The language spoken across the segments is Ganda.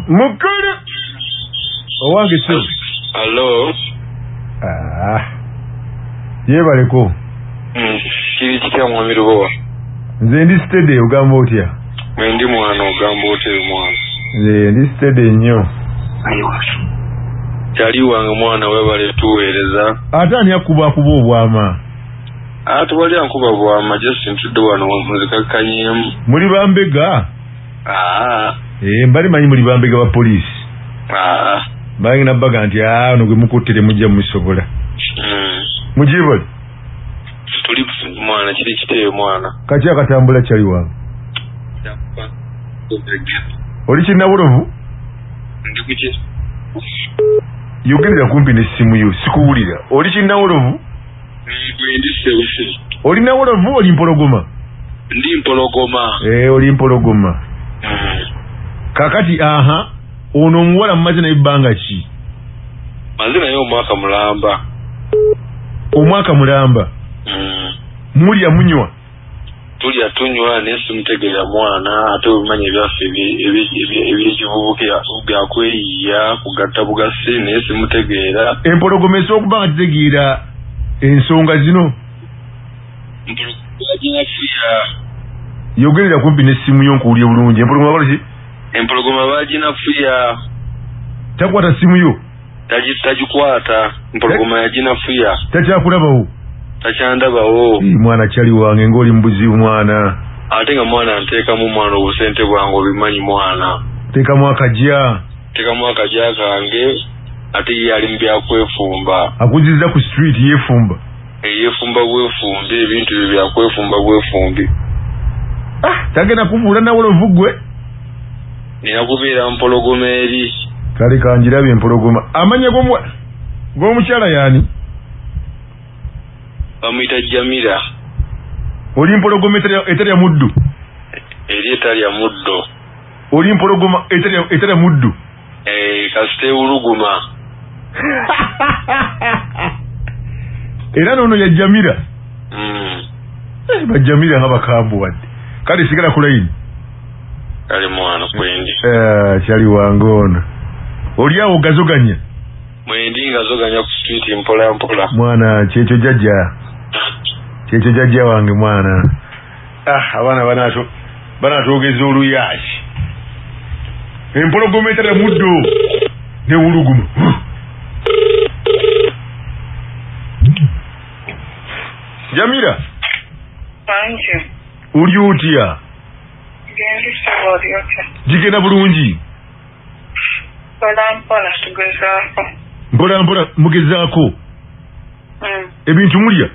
Mukulu owange so Hello. Yebaleko. Kiri kitya mwami Lubowa? Nze ndi steady ogamba otya? Ndi mwana ogamba otya mwana? Nze ndi steady nnyo. Kyali wange mwana webale tuweereza. Ate ani akuba obwama? Tewali ankuba bwama, just ntudde wano muzikakkanyemu. Muli bambega? Mbali manyi muli bambega ba poliisi. Bangi nabbaga nti ono gwe mukuttire mujja musobola. Mujibole? Tuli mwana kiri kiteeyo mwana. Kati akatambula kyali wange. Oli kinawulovu? Ndi kuki? Yogerera kumpi n'essimu yo sikuwulira. Oli kinawulovu? Ndi sewusi. Oli nawulovu oli mpologoma? Ndi mpologoma. Oli mpologoma. Kakati ono omuwala mumaze naye ebbanga ki? Maze naye omwaka mulamba. Omwaka mulamba? Mulya munywa? Tulya tunywa naye simutegeera mwana ate obimanyi ebyaffe ebyekivubuka byakweyiya kugatta bugasi naye simutegeera. Empologoma esobola okuba nga titegeera ensonga zino? Yogerera kumpi n'essimu yo nkuwulye bulungi. Empologoma balaki? Empologoma baginafuya. Takwata simu yo? Tagikwata. Empologoma yaginafuya. Takyakulabawo? Takyandabawo. Mwana kyali wange ng'oli mubuzibu mwana. Ate nga mwana nteekamu mwana obusente bwange obimanyi mwana. Teekamu akajja? Teekamu akajja kange ate ye ali mu byakwefumba. Akuzizza ku street yeefumba? Yeefumba bwefumbi, ebintu bye byakwefumba bwefumbi. Tagenda kubuula nawulovu gwe? Nina kubeera mpologoma eri. Kale kanjirabye empologoma. Amanya g'omukyala yaani? Bamuyita Jamira. Oli mpologoma etalya muddu? Eri etalya muddo. Oli mpologoma etalya muddu? Kasita ewuluguma. Era n'ono ya Jamira? Bajamira nga bakambu wadde. Kale sigala ku layini. Kale mwana kwendi. Kyali wange ono. Oli awo gazoganya? Mwendi ngazoganya ku street mpola mpola. Mwana kyekyo jjajja. Kyekyo jjajja wange mwana. Abaana banatwogeza oluyaasi. Empologoma etalya muddo n'ewuluguma. Jamira. Manje. Uli otya? Gendi sabori otya. Jigenda bulungi? Mpola tugezaako. Mpola mugezaako? Ebintu mulya?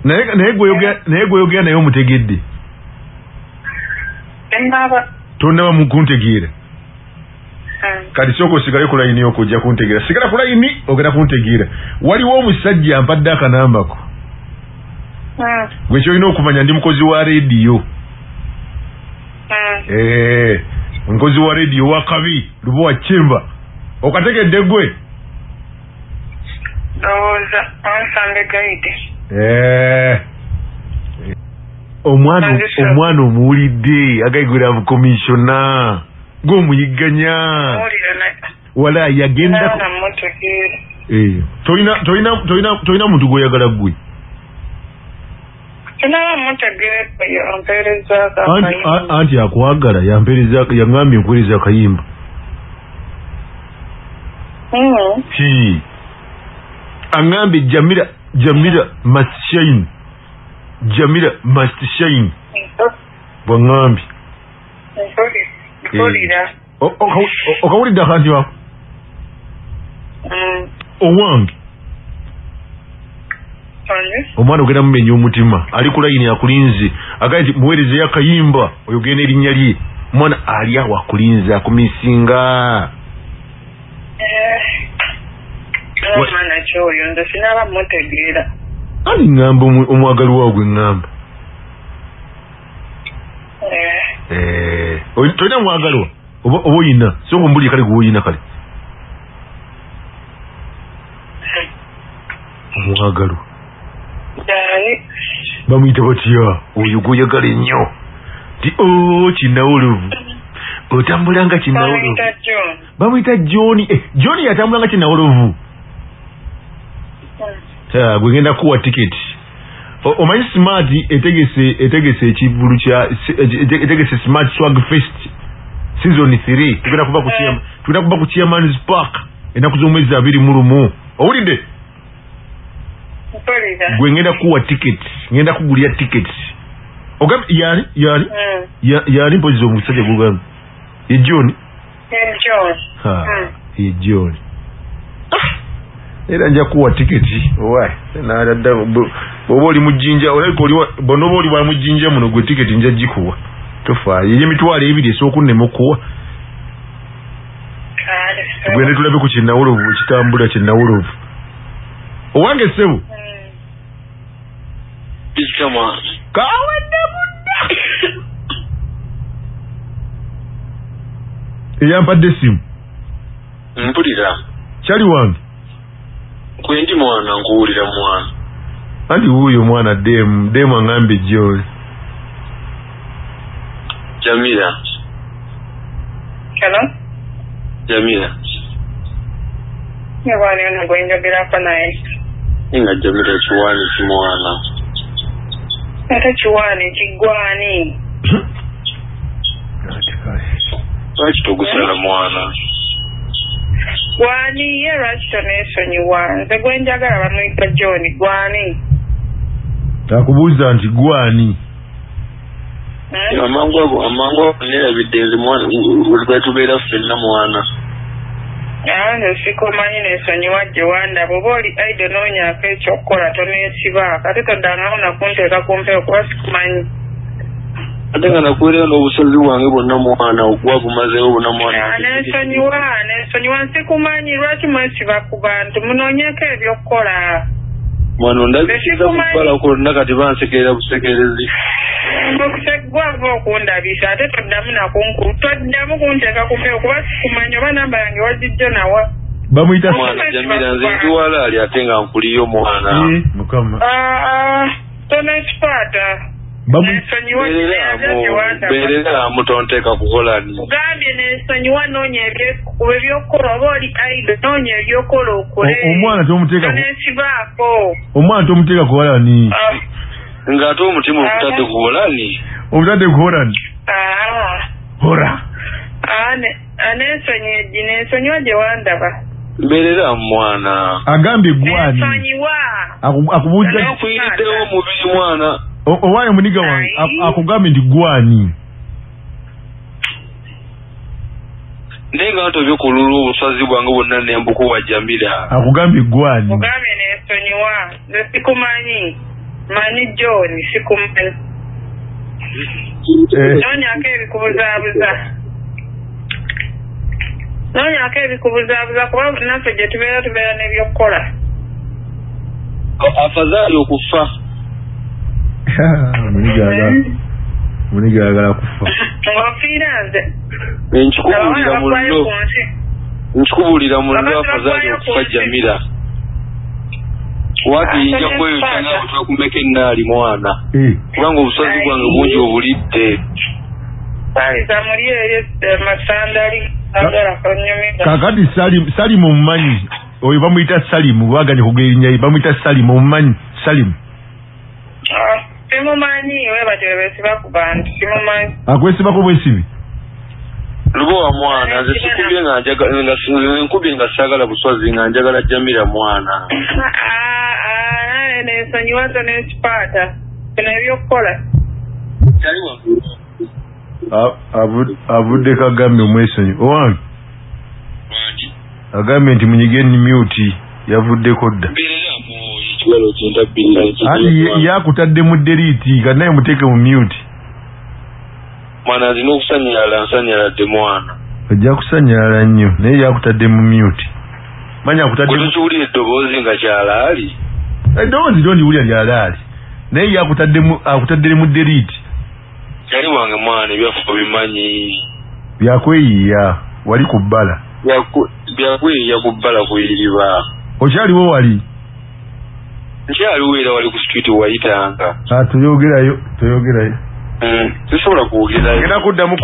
Naye gweyogera naye omutegedde? Tonnaba mukuntegeera? Kati sooka osigale ku layini okujja kuntegeera. Sigala ku layini ogenda kuntegeera. Waliwo omusajja ampadde akanambako. Gwe kyolina okumanya ndi mukozi wa leediyo. Mukozi wa leediyo wa kabi Lubowa Chemba. Okategedde gwe? Ndowooza onsande gaidi. Omwana omuwulidde agayigwira bu komishona gw'omuyigganya wala yagenda tolina muntu gw'oyagala gwe? Anti akwagala yangambye nkuweereza akayimba. Angambye Jamira must shine. Jamira must shine. Bwangambye. Okawulidde akanti wako? Owange. Omwana ogenda mumenya omutima. Ali ku layini akulinze. Agambye nti muweerezeyo akayimba oyogere n'erinnya lye. Omwana ali awo akulinze akumisinga. Ani ngamba omwagalwa gwe ngamba? Tolina mwagalwa? Oba oyina? Songa mbuli kale gwe oyina kale. Omwagalwa. bamuyita batya oyo gweyagala ennyo ti kinawolovu otambulanga kinawolovu bamuyita John John yatambulanga kinawolovu gwe ngenda kuwa tiketi omanyi smart etegese ekivulu kya etegese smart swag fest season 3 tugenda kuba ku Chairman's Park enaku z'omwezi 21 owulidde gwe ngenda kuwa tiketi ngenda kugulya tiketi yani mpozi omusajja gugamba ye John ye John era nja kuwa tiketi nadda bwoba oli mujinja bonoba oli bwa mujinja muno gwe tiketi nja gikuwa tofaayo ye emitwalo ebiri esookunnema okuwa tugende tulabe ku kinawolovu ekitambula kinawolovu owange ssebo kawadde budda eyampadde essimu mpulira kyali wange kwendi mwana nkuwulira mwana andi wuuyo mwana demu aŋambe gyoli Jamila hello Jamila yabani ono gwenjogerako naye nga Jamila kiwani kimwana ate kiwani kigwani lwaki togusala mwana gwani ye lwaki toneesonyiwa nze gwenjagala bamuyita John gwani akubuuza nti gwani amangu ago nerabidde nze mwana lwetubeera ffenna mwana nze sikumanyi neesonyiwa gye wandaba oba oli aido noonyaako ekyokukola toneesiba kati toddangawo nakunteeka kumpewo kuba sikumanyi ate nga nakuweerera n'obusozi bwange bwonna mwana wabumazeewo bwonna mwana neesonyiwa nsikumanyi lwaki mwesiba ku bantu munoonyeko ebyokukola mwana ondabisiza kubala kulonna kati bansekerera busekerezi gwava okundabisa ate toddamu kunteeka kumpewo kuba sikumanyi oba namba yange wazijjo nawa bamuyita mwana Jamila nze nziwala ali ate nga nkuliyo mwana mukama tonekipaata beereramu tonteeka kukolani ugambye neesonyiwa noonya ebyokukola oba oli aido noonya ebyokola okole omwana tonekibaako omwana tomuteeka kukolani ng'ate omutima ogutadde kukolani omutadde kukolani hora neesonyiwa gye wandaba mbeereramu mwana agambye gwani neesonyiwa akubuuza akuyiriddewo omubiri mwana owaayo muniga wange akugambye nti gwani naye nga ntobyokulula obuswazi bwange bwonna nembukuwa Jamila akugambye gwani ogambye neesonyiwa nze sikumanyi manyi John sikumanyi noonyako ebikubuzaabuza kuba naffe gye tubeera n'ebyokukola afazaali okufa munigagala kufa ng'ofiira nze nkikubulira mu lulyo afazaali okufa Jamila wakiyinja kweyotanga otwakumeka ennaali mwana kubanga obusozi bwange bungi obulidde saaliza muli eyo masandali kakati Salimu omumanyi oyo bamuyita Salimu bwaganye kugerinnya bamuyita Salimu omumanyi Salimu simumanyi webatyo besiba ku bantu simumanyi akwesibako bwesibi lubowa mwana nze sikubye nkubye nga saagala buswazi nga njagala Jamila mwana neesonyiwa tonekipaata kino ebyokukola avudde kagambye omwesonyi owange agambye nti munyigeni myuti yavuddeko dda yakutadde mu deriti kanaye muteeke mu myuti mwana nzina okusanyala nsanyaladde mwana ojja kusanyala nnyo naye yakutadde mu myuti manya akutaddekiwulira eddoboozi nga kyalaali eddoboozi tondiwulira lyalaali naye yakutadde mu deriti yali wange mwana ebyaffe bimanyi byakweyiya wali ku bbala byakweyiya ku bbala kuyiriba okyaliwo wali nkyaliweera wali ku street wayitanga tuyogerayo sisobola kuwogerayo genda kuddamu